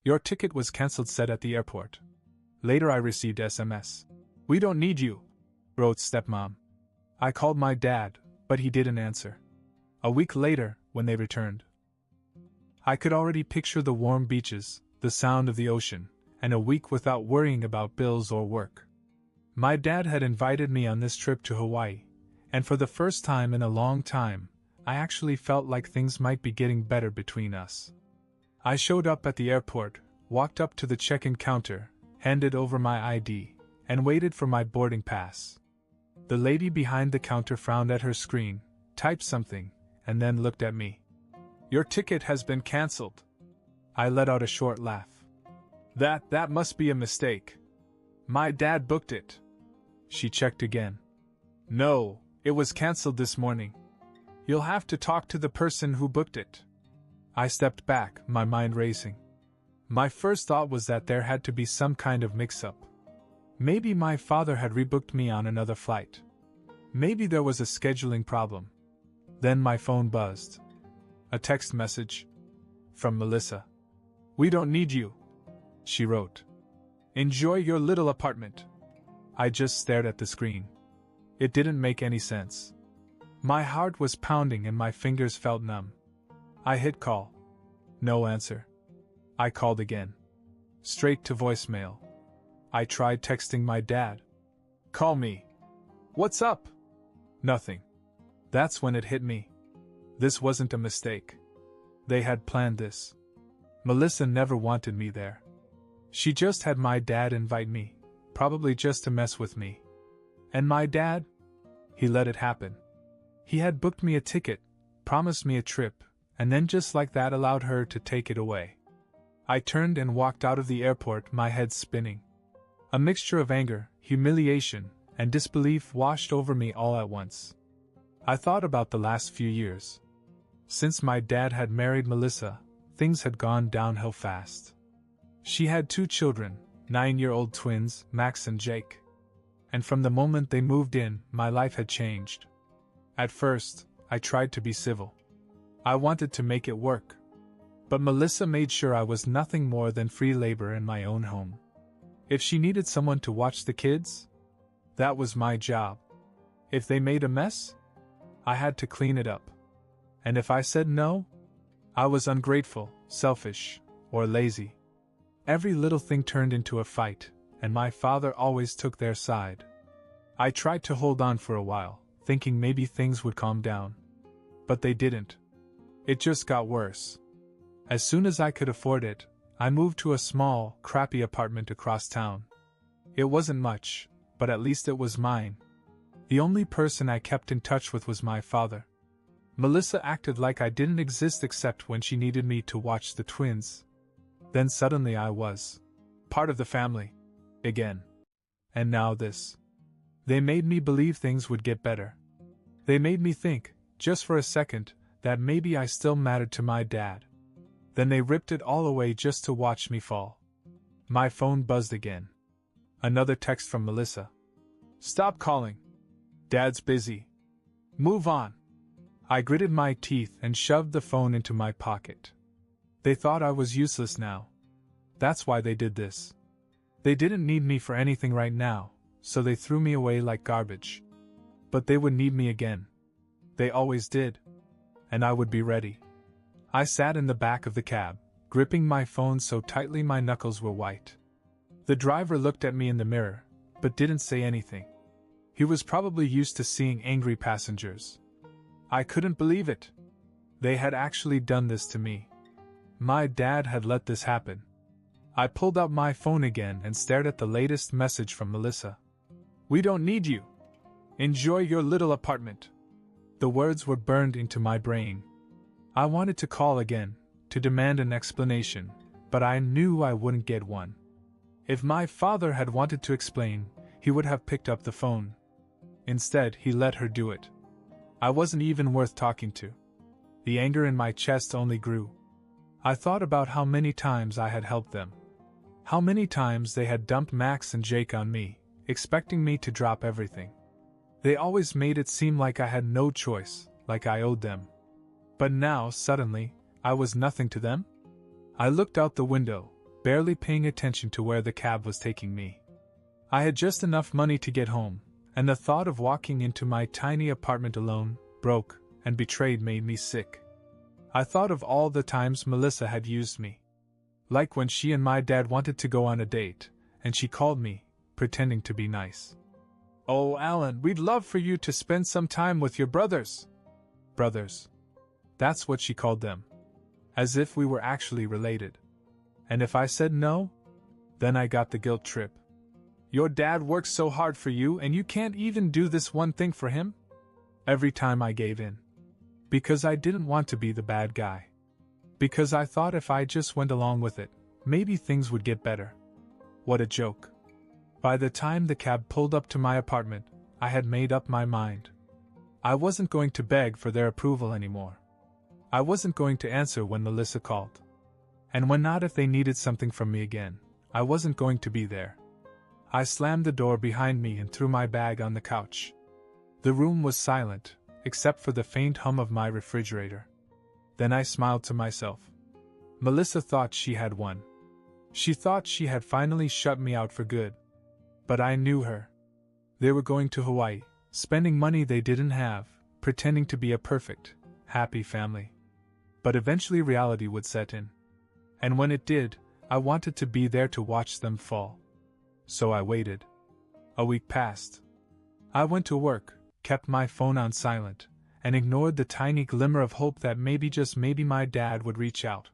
Your ticket was cancelled, said at the airport. Later I received SMS. We don't need you, wrote Stepmom. I called my dad, but he didn't answer. A week later, when they returned, I could already picture the warm beaches, the sound of the ocean, and a week without worrying about bills or work. My dad had invited me on this trip to Hawaii, and for the first time in a long time, I actually felt like things might be getting better between us. I showed up at the airport, walked up to the check-in counter, handed over my ID, and waited for my boarding pass. The lady behind the counter frowned at her screen, typed something, and then looked at me. Your ticket has been cancelled. I let out a short laugh. That must be a mistake. My dad booked it. She checked again. No, it was cancelled this morning. You'll have to talk to the person who booked it. I stepped back, my mind racing. My first thought was that there had to be some kind of mix-up. Maybe my father had rebooked me on another flight. Maybe there was a scheduling problem. Then my phone buzzed. A text message. From Melissa. We don't need you, she wrote. Enjoy your little apartment. I just stared at the screen. It didn't make any sense. My heart was pounding and my fingers felt numb. I hit call. No answer. I called again. Straight to voicemail. I tried texting my dad. Call me. What's up? Nothing. That's when it hit me. This wasn't a mistake. They had planned this. Melissa never wanted me there. She just had my dad invite me, probably just to mess with me. And my dad? He let it happen. He had booked me a ticket, promised me a trip, and then just like that allowed her to take it away. I turned and walked out of the airport, my head spinning. A mixture of anger, humiliation, and disbelief washed over me all at once. I thought about the last few years. Since my dad had married Melissa, things had gone downhill fast. She had 2 children, 9-year-old twins, Max and Jake. And from the moment they moved in, my life had changed. At first, I tried to be civil. I wanted to make it work. But Melissa made sure I was nothing more than free labor in my own home. If she needed someone to watch the kids, that was my job. If they made a mess, I had to clean it up. And if I said no, I was ungrateful, selfish, or lazy. Every little thing turned into a fight, and my father always took their side. I tried to hold on for a while, thinking maybe things would calm down. But they didn't. It just got worse. As soon as I could afford it, I moved to a small, crappy apartment across town. It wasn't much, but at least it was mine. The only person I kept in touch with was my father. Melissa acted like I didn't exist except when she needed me to watch the twins. Then suddenly I was part of the family. Again. And now this. They made me believe things would get better. They made me think, just for a second, that maybe I still mattered to my dad. Then they ripped it all away just to watch me fall. My phone buzzed again. Another text from Melissa. Stop calling. Dad's busy. Move on. I gritted my teeth and shoved the phone into my pocket. They thought I was useless now. That's why they did this. They didn't need me for anything right now, so they threw me away like garbage. But they would need me again. They always did. And I would be ready. I sat in the back of the cab, gripping my phone so tightly my knuckles were white. The driver looked at me in the mirror, but didn't say anything. He was probably used to seeing angry passengers. I couldn't believe it. They had actually done this to me. My dad had let this happen. I pulled out my phone again and stared at the latest message from Melissa. We don't need you. Enjoy your little apartment. The words were burned into my brain. I wanted to call again, to demand an explanation, but I knew I wouldn't get one. If my father had wanted to explain, he would have picked up the phone. Instead, he let her do it. I wasn't even worth talking to. The anger in my chest only grew. I thought about how many times I had helped them. How many times they had dumped Max and Jake on me, expecting me to drop everything. They always made it seem like I had no choice, like I owed them. But now, suddenly, I was nothing to them? I looked out the window, barely paying attention to where the cab was taking me. I had just enough money to get home, and the thought of walking into my tiny apartment alone, broke, and betrayed made me sick. I thought of all the times Melissa had used me. Like when she and my dad wanted to go on a date, and she called me, pretending to be nice. "Oh, Alan, we'd love for you to spend some time with your brothers." Brothers. That's what she called them. As if we were actually related. And if I said no? Then I got the guilt trip. "Your dad works so hard for you and you can't even do this one thing for him?" Every time I gave in. Because I didn't want to be the bad guy. Because I thought if I just went along with it, maybe things would get better. What a joke. By the time the cab pulled up to my apartment, I had made up my mind. I wasn't going to beg for their approval anymore. I wasn't going to answer when Melissa called. And when not, if they needed something from me again, I wasn't going to be there. I slammed the door behind me and threw my bag on the couch. The room was silent, except for the faint hum of my refrigerator. Then I smiled to myself. Melissa thought she had won. She thought she had finally shut me out for good. But I knew her. They were going to Hawaii, spending money they didn't have, pretending to be a perfect, happy family. But eventually reality would set in. And when it did, I wanted to be there to watch them fall. So I waited. A week passed. I went to work, kept my phone on silent, and ignored the tiny glimmer of hope that maybe, just maybe, my dad would reach out.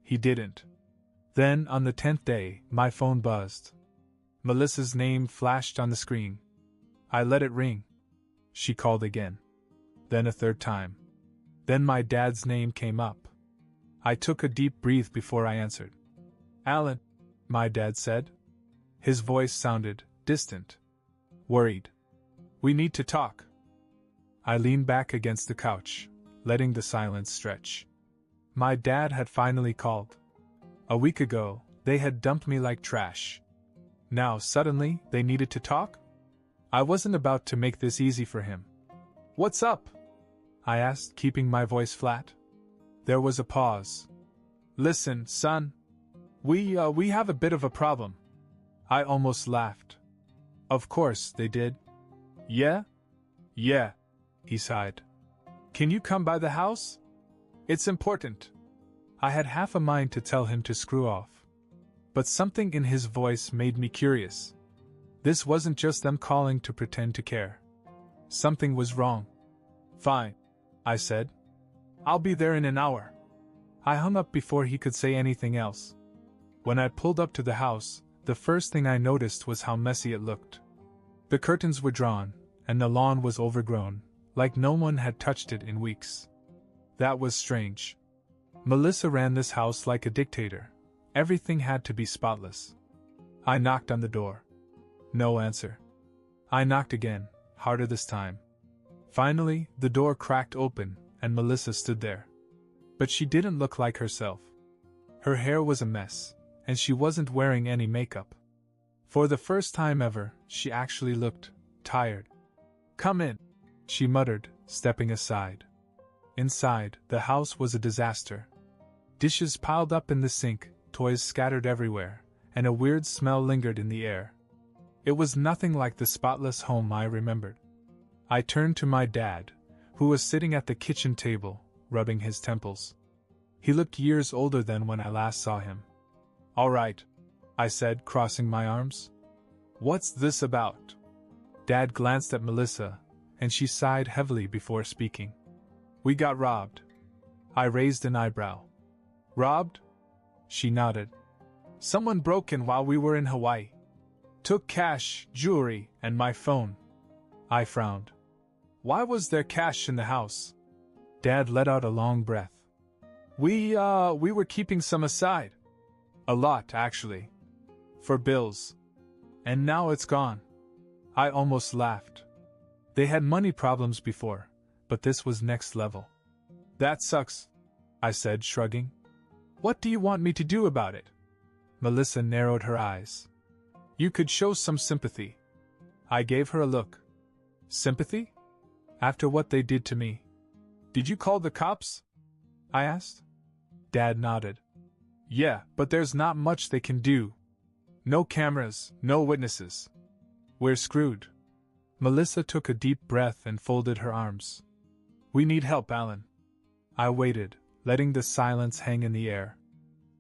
He didn't. Then, on the 10th day, my phone buzzed. Melissa's name flashed on the screen. I let it ring. She called again. Then a third time. Then my dad's name came up. I took a deep breath before I answered. "Alan," my dad said. His voice sounded distant. Worried. "We need to talk." I leaned back against the couch, letting the silence stretch. My dad had finally called. A week ago, they had dumped me like trash. Now, suddenly, they needed to talk? I wasn't about to make this easy for him. "What's up?" I asked, keeping my voice flat. There was a pause. "Listen, son. We have a bit of a problem." I almost laughed. "Of course they did." "Yeah? Yeah," he sighed. "Can you come by the house? It's important." I had half a mind to tell him to screw off. But something in his voice made me curious. This wasn't just them calling to pretend to care. Something was wrong. "Fine," I said. "I'll be there in an hour." I hung up before he could say anything else. When I pulled up to the house, the first thing I noticed was how messy it looked. The curtains were drawn, and the lawn was overgrown, like no one had touched it in weeks. That was strange. Melissa ran this house like a dictator. Everything had to be spotless. I knocked on the door. No answer. I knocked again, harder this time. Finally, the door cracked open, and Melissa stood there. But she didn't look like herself. Her hair was a mess, and she wasn't wearing any makeup. For the first time ever, she actually looked tired. "Come in," she muttered, stepping aside. Inside, the house was a disaster. Dishes piled up in the sink, toys scattered everywhere, and a weird smell lingered in the air. It was nothing like the spotless home I remembered. I turned to my dad, who was sitting at the kitchen table, rubbing his temples. He looked years older than when I last saw him. "All right," I said, crossing my arms. "What's this about?" Dad glanced at Melissa, and she sighed heavily before speaking. "We got robbed." I raised an eyebrow. "Robbed?" She nodded. "Someone broke in while we were in Hawaii. Took cash, jewelry, and my phone." I frowned. "Why was there cash in the house?" Dad let out a long breath. We were keeping some aside. A lot, actually. For bills. And now it's gone." I almost laughed. They had money problems before, but this was next level. "That sucks," I said, shrugging. "What do you want me to do about it?" Melissa narrowed her eyes. "You could show some sympathy." I gave her a look. "Sympathy? After what they did to me? Did you call the cops?" I asked. Dad nodded. Yeah, but there's not much they can do. No cameras, no witnesses. We're screwed. Melissa took a deep breath and folded her arms. We need help, Alan. I waited, letting the silence hang in the air.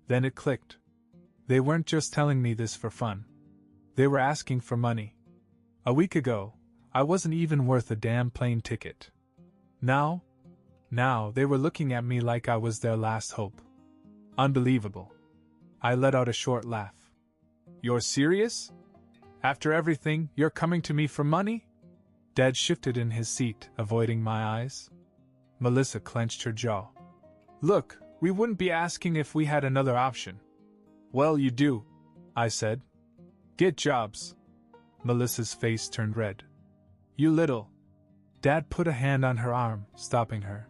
Then it clicked. They weren't just telling me this for fun. They were asking for money. A week ago, I wasn't even worth a damn plane ticket. Now they were looking at me like I was their last hope. Unbelievable. I let out a short laugh. You're serious? After everything, you're coming to me for money? Dad shifted in his seat, avoiding my eyes. Melissa clenched her jaw. Look, we wouldn't be asking if we had another option. Well, you do, I said. Get jobs. Melissa's face turned red. You little. Dad put a hand on her arm, stopping her.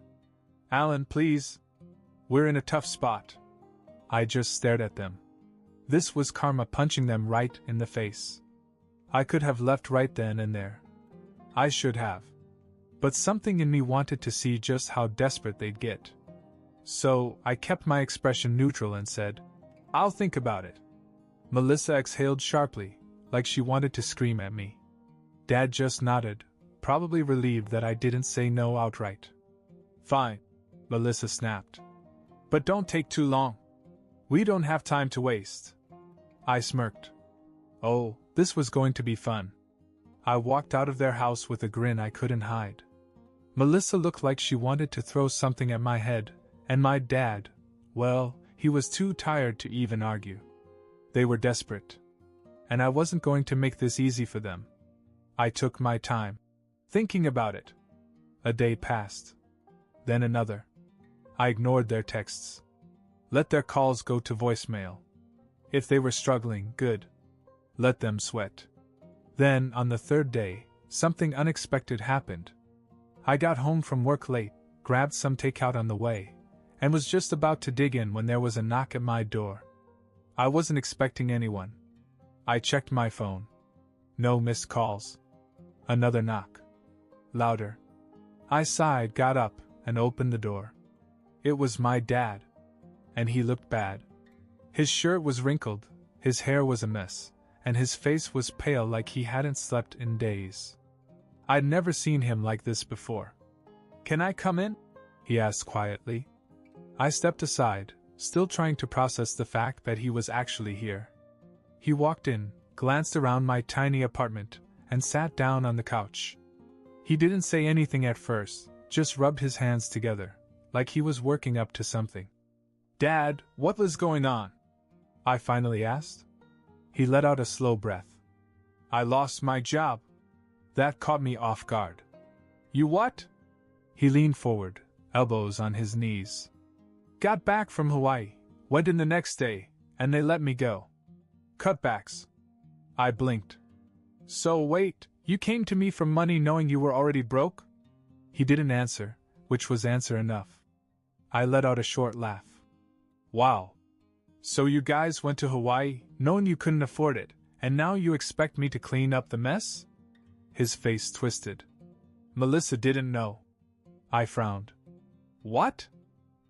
Alan, please. We're in a tough spot. I just stared at them. This was karma punching them right in the face. I could have left right then and there. I should have. But something in me wanted to see just how desperate they'd get. So, I kept my expression neutral and said, I'll think about it. Melissa exhaled sharply, like she wanted to scream at me. Dad just nodded, probably relieved that I didn't say no outright. Fine, Melissa snapped. But don't take too long. We don't have time to waste. I smirked. Oh, this was going to be fun. I walked out of their house with a grin I couldn't hide. Melissa looked like she wanted to throw something at my head, and my dad, well, he was too tired to even argue. They were desperate. And I wasn't going to make this easy for them. I took my time, thinking about it. A day passed. Then another. I ignored their texts. Let their calls go to voicemail. If they were struggling, good. Let them sweat. Then, on the third day, something unexpected happened. I got home from work late, grabbed some takeout on the way, and was just about to dig in when there was a knock at my door. I wasn't expecting anyone. I checked my phone. No missed calls. Another knock. Louder. I sighed, got up, and opened the door. It was my dad. And he looked bad. His shirt was wrinkled, his hair was a mess, and his face was pale like he hadn't slept in days. I'd never seen him like this before. Can I come in? He asked quietly. I stepped aside, still trying to process the fact that he was actually here. He walked in, glanced around my tiny apartment, and sat down on the couch. He didn't say anything at first, just rubbed his hands together, like he was working up to something. Dad, what was going on? I finally asked. He let out a slow breath. I lost my job. That caught me off guard. You what? He leaned forward, elbows on his knees. Got back from Hawaii, went in the next day, and they let me go. Cutbacks. I blinked. So wait, you came to me for money knowing you were already broke? He didn't answer, which was answer enough. I let out a short laugh. Wow. So you guys went to Hawaii, knowing you couldn't afford it, and now you expect me to clean up the mess? His face twisted. Melissa didn't know. I frowned. What?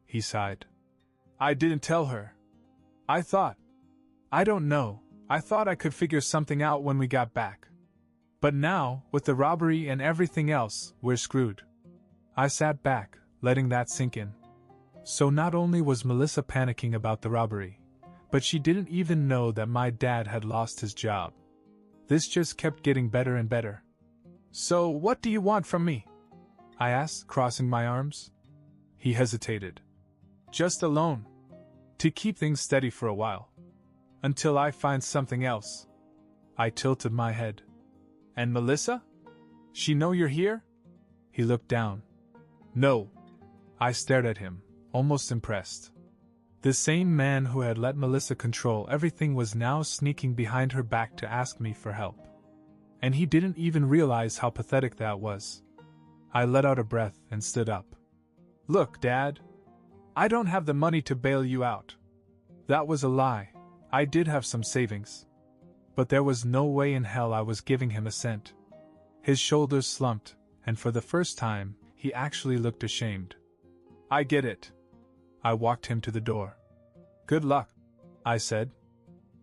He sighed. I didn't tell her. I don't know, I thought I could figure something out when we got back. But now, with the robbery and everything else, we're screwed. I sat back, letting that sink in. So not only was Melissa panicking about the robbery, but she didn't even know that my dad had lost his job. This just kept getting better and better. So what do you want from me? I asked, crossing my arms. He hesitated. Just a loan. To keep things steady for a while. Until I find something else. I tilted my head. And Melissa? She know you're here? He looked down. No. I stared at him, almost impressed. The same man who had let Melissa control everything was now sneaking behind her back to ask me for help. And he didn't even realize how pathetic that was. I let out a breath and stood up. Look, Dad. I don't have the money to bail you out. That was a lie. I did have some savings. But there was no way in hell I was giving him a cent. His shoulders slumped, and for the first time, he actually looked ashamed. I get it. I walked him to the door. Good luck. I said.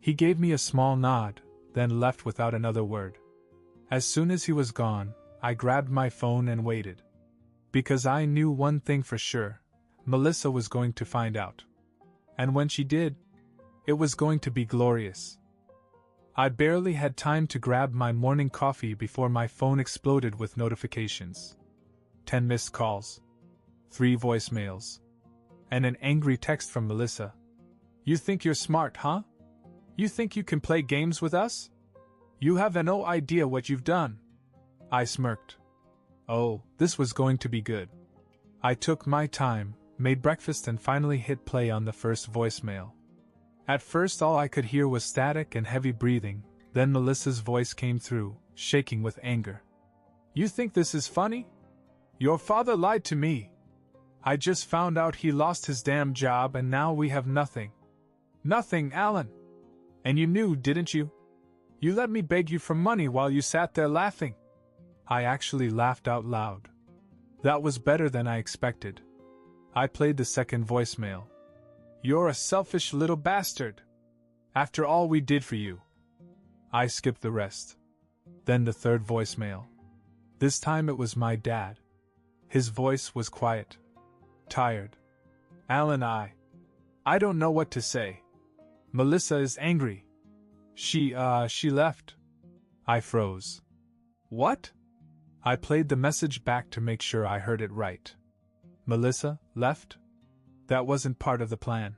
He gave me a small nod, then left without another word. As soon as he was gone, I grabbed my phone and waited. Because I knew one thing for sure, Melissa was going to find out. And when she did, it was going to be glorious. I barely had time to grab my morning coffee before my phone exploded with notifications. 10 missed calls, 3 voicemails, and an angry text from Melissa. You think you're smart, huh? You think you can play games with us? You have no idea what you've done. I smirked. Oh, this was going to be good. I took my time, made breakfast and finally hit play on the first voicemail. At first all I could hear was static and heavy breathing, then Melissa's voice came through, shaking with anger. You think this is funny? Your father lied to me. I just found out he lost his damn job and now we have nothing. Nothing, Alan. And you knew, didn't you? You let me beg you for money while you sat there laughing. I actually laughed out loud. That was better than I expected. I played the second voicemail. You're a selfish little bastard. After all we did for you. I skipped the rest. Then the third voicemail. This time it was my dad. His voice was quiet. Tired. Alan, I don't know what to say. Melissa is angry. She left. I froze. What? I played the message back to make sure I heard it right. Melissa left? That wasn't part of the plan.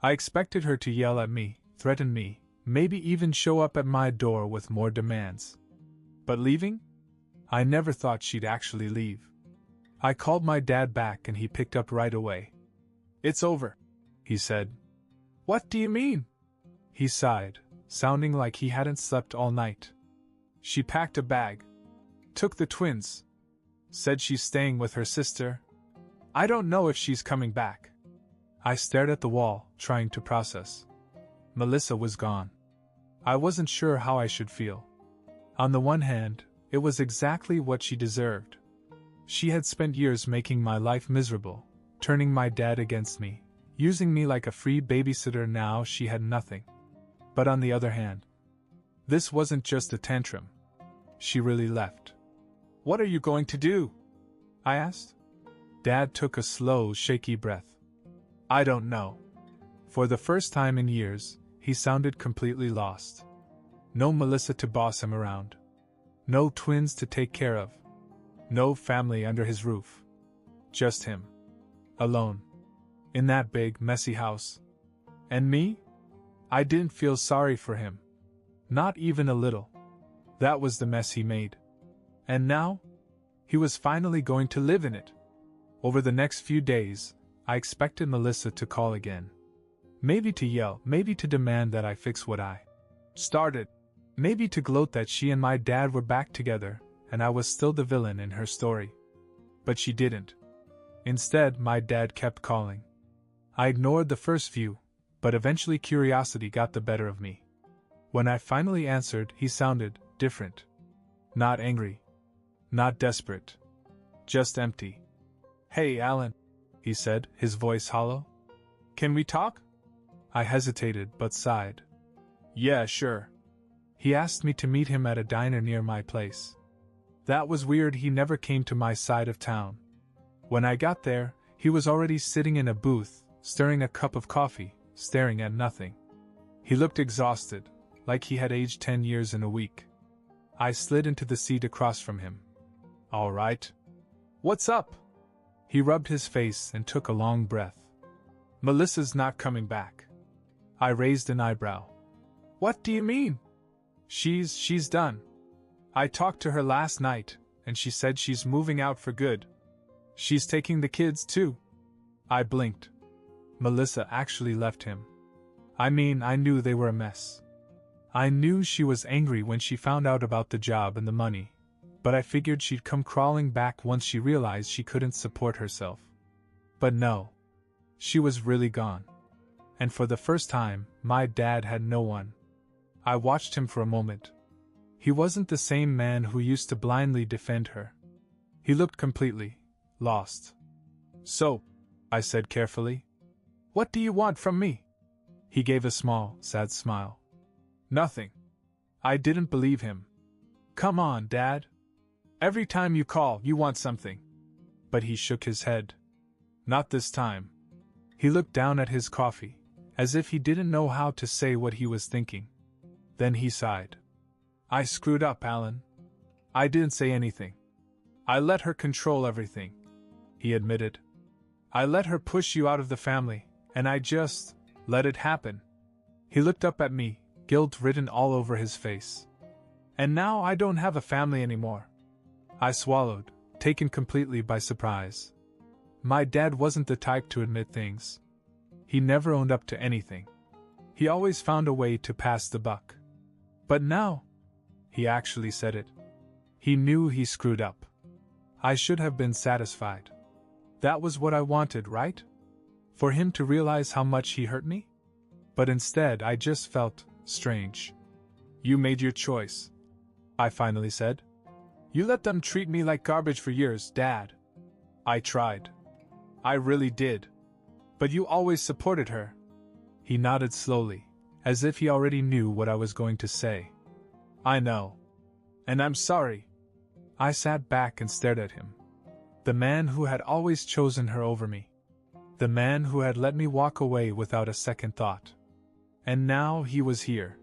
I expected her to yell at me, threaten me, maybe even show up at my door with more demands. But leaving? I never thought she'd actually leave. I called my dad back and he picked up right away. It's over, he said. What do you mean? He sighed, sounding like he hadn't slept all night. She packed a bag. Took the twins. Said she's staying with her sister. I don't know if she's coming back. I stared at the wall, trying to process. Melissa was gone. I wasn't sure how I should feel. On the one hand, it was exactly what she deserved. She had spent years making my life miserable, turning my dad against me, using me like a free babysitter. Now she had nothing. But on the other hand, this wasn't just a tantrum. She really left. What are you going to do? I asked. Dad took a slow, shaky breath. I don't know. For the first time in years, he sounded completely lost. No Melissa to boss him around. No twins to take care of. No family under his roof. Just him. Alone. In that big, messy house. And me? I didn't feel sorry for him. Not even a little. That was the mess he made. And now? He was finally going to live in it. Over the next few days, I expected Melissa to call again. Maybe to yell, maybe to demand that I fix what I started. Maybe to gloat that she and my dad were back together, and I was still the villain in her story. But she didn't. Instead, my dad kept calling. I ignored the first few, but eventually curiosity got the better of me. When I finally answered, he sounded different. Not angry. Not desperate. Just empty. Hey, Alan, he said, his voice hollow. Can we talk? I hesitated but sighed. Yeah, sure. He asked me to meet him at a diner near my place. That was weird, he never came to my side of town. When I got there, he was already sitting in a booth, stirring a cup of coffee, staring at nothing. He looked exhausted, like he had aged 10 years in a week. I slid into the seat across from him. All right. What's up? He rubbed his face and took a long breath. Melissa's not coming back. I raised an eyebrow. What do you mean? She's done. I talked to her last night, and she said she's moving out for good. She's taking the kids too. I blinked. Melissa actually left him. I mean, I knew they were a mess. I knew she was angry when she found out about the job and the money, but I figured she'd come crawling back once she realized she couldn't support herself. But no. She was really gone. And for the first time, my dad had no one. I watched him for a moment. He wasn't the same man who used to blindly defend her. He looked completely lost. So, I said carefully, what do you want from me? He gave a small, sad smile. Nothing. I didn't believe him. Come on, Dad. Every time you call, you want something. But he shook his head. Not this time. He looked down at his coffee, as if he didn't know how to say what he was thinking. Then he sighed. I screwed up, Alan. I didn't say anything. I let her control everything, he admitted. I let her push you out of the family, and I just let it happen. He looked up at me, guilt written all over his face. And now I don't have a family anymore. I swallowed, taken completely by surprise. My dad wasn't the type to admit things. He never owned up to anything. He always found a way to pass the buck. But now, he actually said it. He knew he screwed up. I should have been satisfied. That was what I wanted, right? For him to realize how much he hurt me? But instead I just felt strange. You made your choice, I finally said. You let them treat me like garbage for years, Dad. I tried. I really did. But you always supported her. He nodded slowly, as if he already knew what I was going to say. I know. And I'm sorry. I sat back and stared at him. The man who had always chosen her over me. The man who had let me walk away without a second thought. And now he was here.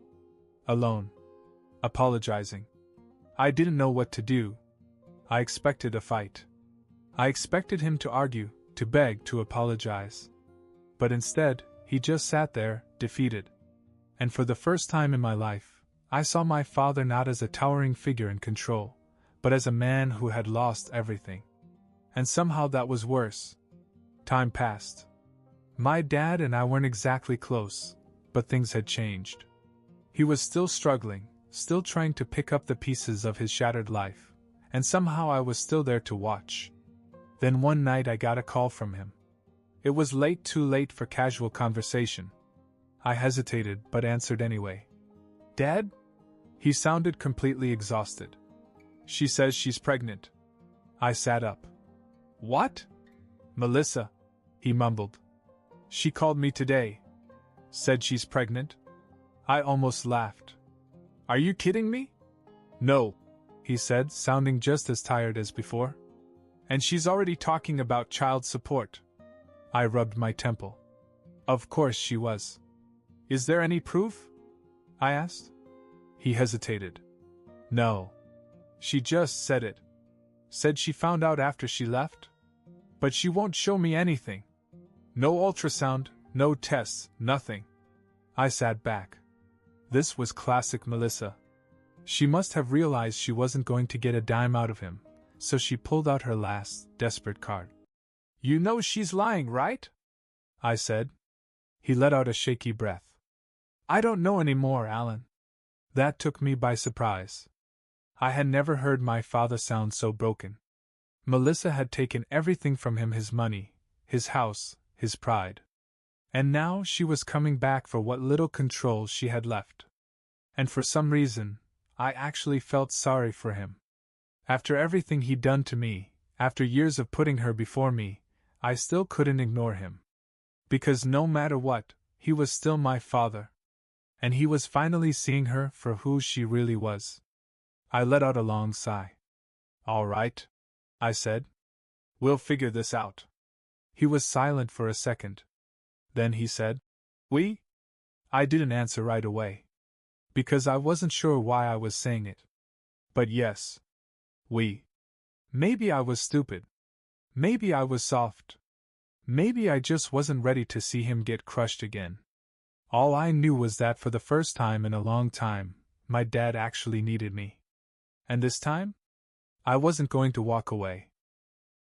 Alone. Apologizing. I didn't know what to do. I expected a fight. I expected him to argue, to beg, to apologize. But instead, he just sat there, defeated. And for the first time in my life, I saw my father not as a towering figure in control, but as a man who had lost everything. And somehow that was worse. Time passed. My dad and I weren't exactly close, but things had changed. He was still struggling, still trying to pick up the pieces of his shattered life, and somehow I was still there to watch. Then one night I got a call from him. It was late, too late for casual conversation. I hesitated but answered anyway. Dad? He sounded completely exhausted. She says she's pregnant. I sat up. What? Melissa, he mumbled. She called me today. Said she's pregnant? I almost laughed. Are you kidding me? No, he said, sounding just as tired as before. And she's already talking about child support. I rubbed my temple. Of course she was. Is there any proof? I asked. He hesitated. No. She just said it. Said she found out after she left. But she won't show me anything. No ultrasound, no tests, nothing. I sat back. This was classic Melissa. She must have realized she wasn't going to get a dime out of him, so she pulled out her last, desperate card. You know she's lying, right? I said. He let out a shaky breath. I don't know anymore, Alan. That took me by surprise. I had never heard my father sound so broken. Melissa had taken everything from him, his money, his house, his pride. And now she was coming back for what little control she had left. And for some reason, I actually felt sorry for him. After everything he'd done to me, after years of putting her before me, I still couldn't ignore him. Because no matter what, he was still my father. And he was finally seeing her for who she really was. I let out a long sigh. All right, I said. We'll figure this out. He was silent for a second. Then he said, We? I didn't answer right away. Because I wasn't sure why I was saying it. But yes. We. Maybe I was stupid. Maybe I was soft. Maybe I just wasn't ready to see him get crushed again. All I knew was that for the first time in a long time, my dad actually needed me. And this time? I wasn't going to walk away.